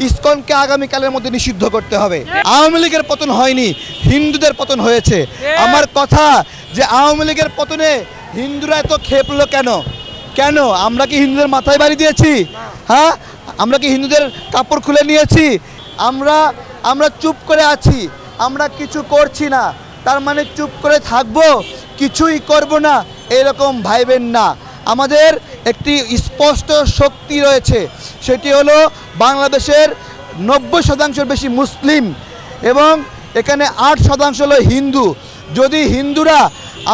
ইসকনকে আগামীকালের মধ্যে নিষিদ্ধ করতে হবে। আওয়ামী লীগের পতন হয়নি, হিন্দুদের পতন হয়েছে। আমার কথা যে আওয়ামী লীগের পতনে হিন্দুরা এত খেপলো কেন? কেন আমরা কি হিন্দুদের মাথায় বাড়ি দিয়েছি? হ্যাঁ, আমরা কি হিন্দুদের কাপড় খুলে নিয়েছি? আমরা চুপ করে আছি, আমরা কিছু করছি না, তার মানে চুপ করে থাকবো, কিছুই করব না, এরকম ভাইবেন না। আমাদের একটি স্পষ্ট শক্তি রয়েছে, সেটি হলো বাংলাদেশের 90% বেশি মুসলিম এবং এখানে 8% হলো হিন্দু। যদি হিন্দুরা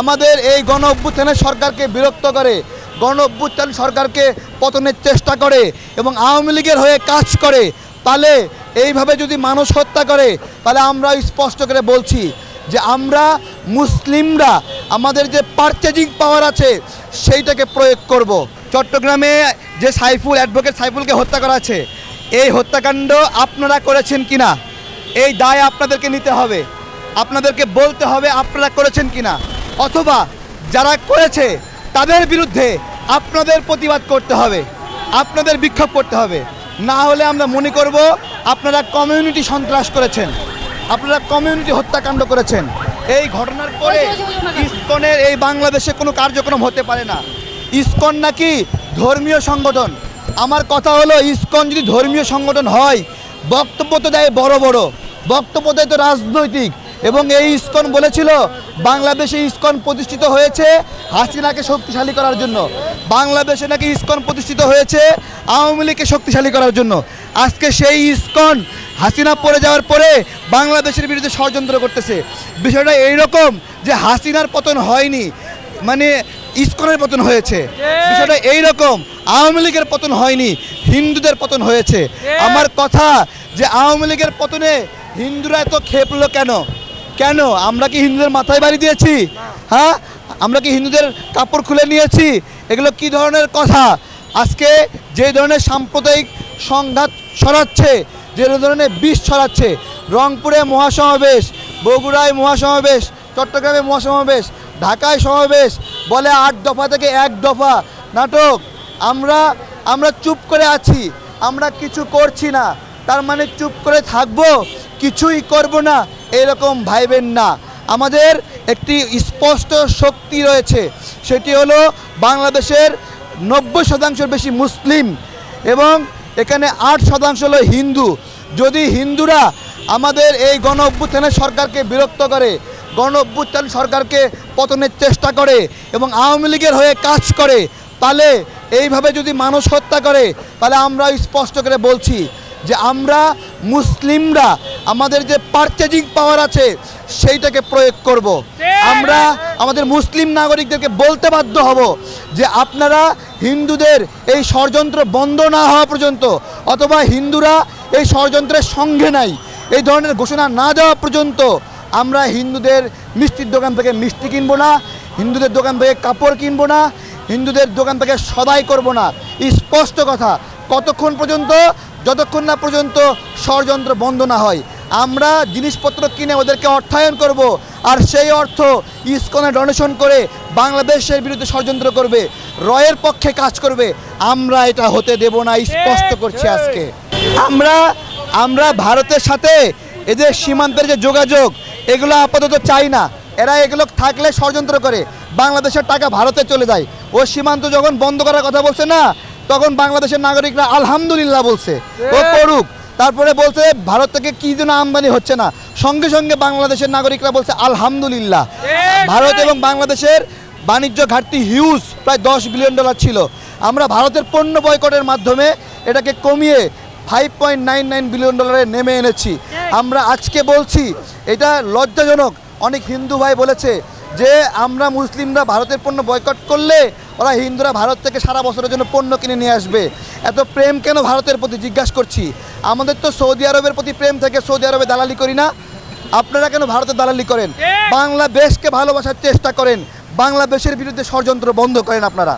আমাদের এই গণ অভ্যুত্থানের সরকারকে বিরক্ত করে, গণ অভ্যুত্থান সরকারকে পতনের চেষ্টা করে এবং আওয়ামী লীগের হয়ে কাজ করে, তাহলে এইভাবে যদি মানুষ হত্যা করে, তাহলে আমরা স্পষ্ট করে বলছি যে আমরা মুসলিমরা আমাদের যে পারচেজিং পাওয়ার আছে সেইটাকে প্রয়োগ করব। চট্টগ্রামে যে অ্যাডভোকেট সাইফুলকে হত্যা করা আছে, এই হত্যাকাণ্ড আপনারা করেছেন কিনা এই দায় আপনাদেরকে নিতে হবে, আপনাদেরকে বলতে হবে আপনারা করেছেন কিনা, অথবা যারা করেছে তাদের বিরুদ্ধে আপনাদের প্রতিবাদ করতে হবে, আপনাদের বিক্ষোভ করতে হবে। না হলে আমরা মনে করব আপনারা কমিউনিটি সন্ত্রাস করেছেন, আপনারা কমিউনিটি হত্যাকাণ্ড করেছেন। এই ঘটনার পরে ইসকনের এই বাংলাদেশে কোনো কার্যক্রম হতে পারে না। ইসকন নাকি ধর্মীয় সংগঠন। আমার কথা হলো, ইসকন যদি ধর্মীয় সংগঠন হয়, বক্তব্য তো দেয় বড় বড়, বক্তব্য দেয় তো রাজনৈতিক। এবং এই ইসকন বলেছিল বাংলাদেশে ইসকন প্রতিষ্ঠিত হয়েছে হাসিনাকে শক্তিশালী করার জন্য, বাংলাদেশে নাকি ইসকন প্রতিষ্ঠিত হয়েছে আওয়ামী লীগকে শক্তিশালী করার জন্য। আজকে সেই ইসকন হাসিনা পড়ে যাওয়ার পরে বাংলাদেশের বিরুদ্ধে ষড়যন্ত্র করতেছে। বিষয়টা এইরকম যে হাসিনার পতন হয়নি, মানে ইসকনের পতন হয়েছে। বিষয়টা এইরকম, আওয়ামী লীগের পতন হয়নি, হিন্দুদের পতন হয়েছে। আমার কথা যে আওয়ামী লীগের পতনে হিন্দুরা এত খেপলো কেন? কেন আমরা কি হিন্দুদের মাথায় বাড়ি দিয়েছি? হ্যাঁ, আমরা কি হিন্দুদের কাপড় খুলে নিয়েছি? এগুলো কি ধরনের কথা? আজকে যে ধরনের সাম্প্রদায়িক সংঘাত ছড়াচ্ছে, যে ধরনের বিষ ছড়াচ্ছে, রংপুরে মহাসমাবেশ, বগুড়ায় মহাসমাবেশ, চট্টগ্রামে মহাসমাবেশ, ঢাকায় সমাবেশ, বলে 8 দফা থেকে 1 দফা নাটক। আমরা চুপ করে আছি, আমরা কিছু করছি না, তার মানে চুপ করে থাকবো, কিছুই করব না, এরকম ভাইবেন না। আমাদের একটি স্পষ্ট শক্তি রয়েছে, সেটি হলো বাংলাদেশের 90% বেশি মুসলিম এবং এখানে 8% হলো হিন্দু। যদি হিন্দুরা আমাদের এই গণ অভ্যুত্থানের সরকারকে বিরক্ত করে, গণ অভ্যুত্থান সরকারকে পতনের চেষ্টা করে এবং আওয়ামী লীগের হয়ে কাজ করে, তাহলে এইভাবে যদি মানুষ হত্যা করে, তাহলে আমরা স্পষ্ট করে বলছি যে আমরা মুসলিমরা আমাদের যে পারচেজিং পাওয়ার আছে সেইটাকে প্রয়োগ করব। আমরা আমাদের মুসলিম নাগরিকদেরকে বলতে বাধ্য হব যে আপনারা হিন্দুদের এই ষড়যন্ত্র বন্ধ না হওয়া পর্যন্ত, অথবা হিন্দুরা এই ষড়যন্ত্রের সঙ্গে নাই এই ধরনের ঘোষণা না দেওয়া পর্যন্ত আমরা হিন্দুদের মিষ্টির দোকান থেকে মিষ্টি কিনবো না, হিন্দুদের দোকান থেকে কাপড় কিনবো না, হিন্দুদের দোকান থেকে সদাই করব না। স্পষ্ট কথা, কতক্ষণ পর্যন্ত? যতক্ষণ না পর্যন্ত ষড়যন্ত্র বন্ধ না হয়। আমরা জিনিসপত্র কিনে ওদেরকে অর্থায়ন করব, আর সেই অর্থ ইসকনে ডোনেশন করে বাংলাদেশের বিরুদ্ধে ষড়যন্ত্র করবে, রয়ের পক্ষে কাজ করবে। আমরা এটা হতে দেব না, স্পষ্ট করছি আজকে। আমরা ভারতের সাথে এদের সীমান্তের যে যোগাযোগ, এগুলো আপাতত চাই না। এরা এগুলো থাকলে ষড়যন্ত্র করে, বাংলাদেশের টাকা ভারতে চলে যায়। ও সীমান্ত যখন বন্ধ করার কথা বলছে না, তখন বাংলাদেশের নাগরিকরা আলহামদুলিল্লাহ বলছে, ও করুক। তারপরে বলছে ভারত থেকে কি যেন আমদানি হচ্ছে না, সঙ্গে সঙ্গে বাংলাদেশের নাগরিকরা বলছে আলহামদুলিল্লাহ। ভারত এবং বাংলাদেশের বাণিজ্য ঘাটতি হিউজ, প্রায় $10 বিলিয়ন ছিল। আমরা ভারতের পণ্য বয়কটের মাধ্যমে এটাকে কমিয়ে $5.99 বিলিয়ন নেমে এনেছি। আমরা আজকে বলছি এটা লজ্জাজনক। অনেক হিন্দু ভাই বলেছে যে আমরা মুসলিমরা ভারতের পণ্য বয়কট করলে ওরা হিন্দুরা ভারত থেকে সারা বছরের জন্য পণ্য কিনে নিয়ে আসবে। এত প্রেম কেন ভারতের প্রতি জিজ্ঞাসা করছি। আমাদের তো সৌদি আরবের প্রতি প্রেম থেকে সৌদি আরবে দালালি করি না, আপনারা কেন ভারতের দালালি করেন? বাংলাদেশকে ভালোবাসার চেষ্টা করেন, বাংলাদেশের বিরুদ্ধে ষড়যন্ত্র বন্ধ করেন আপনারা।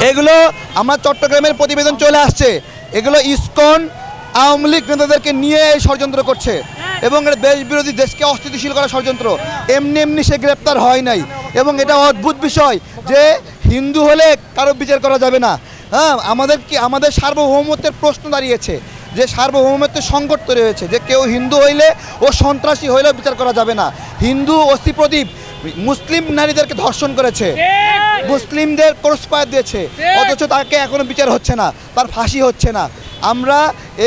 এগুলো আমার চট্টগ্রামের প্রতিবেদন চলে আসছে, এগুলো ইসকন আওয়ামী লীগ নেতাদেরকে নিয়ে এই ষড়যন্ত্র করছে এবং এটা দেশ বিরোধী, দেশকে অস্থিতিশীল করা ষড়যন্ত্র। এমনি এমনি সে গ্রেপ্তার হয় নাই। এবং এটা অদ্ভুত বিষয় যে হিন্দু হলে কারো বিচার করা যাবে না। হ্যাঁ, আমাদের সার্বভৌমত্বের প্রশ্ন দাঁড়িয়েছে, যে সার্বভৌমত্বের সংকট তৈরি হয়েছে, যে কেউ হিন্দু হইলে ও সন্ত্রাসী হইলেও বিচার করা যাবে না। হিন্দু অস্থি প্রদীপ মুসলিম নারীদেরকে ধর্ষণ করেছে, মুসলিমদের ক্রসফায়ার দিয়েছে, অথচ তাকে এখনো বিচার হচ্ছে না, তার ফাঁসি হচ্ছে না। আমরা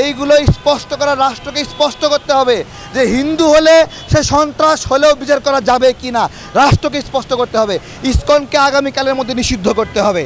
এইগুলো স্পষ্ট করা, রাষ্ট্রকে স্পষ্ট করতে হবে যে হিন্দু হলে সে সন্ত্রাস হলেও বিচার করা যাবে কি না, রাষ্ট্রকে স্পষ্ট করতে হবে। ইসকনকে আগামীকালের মধ্যে নিষিদ্ধ করতে হবে।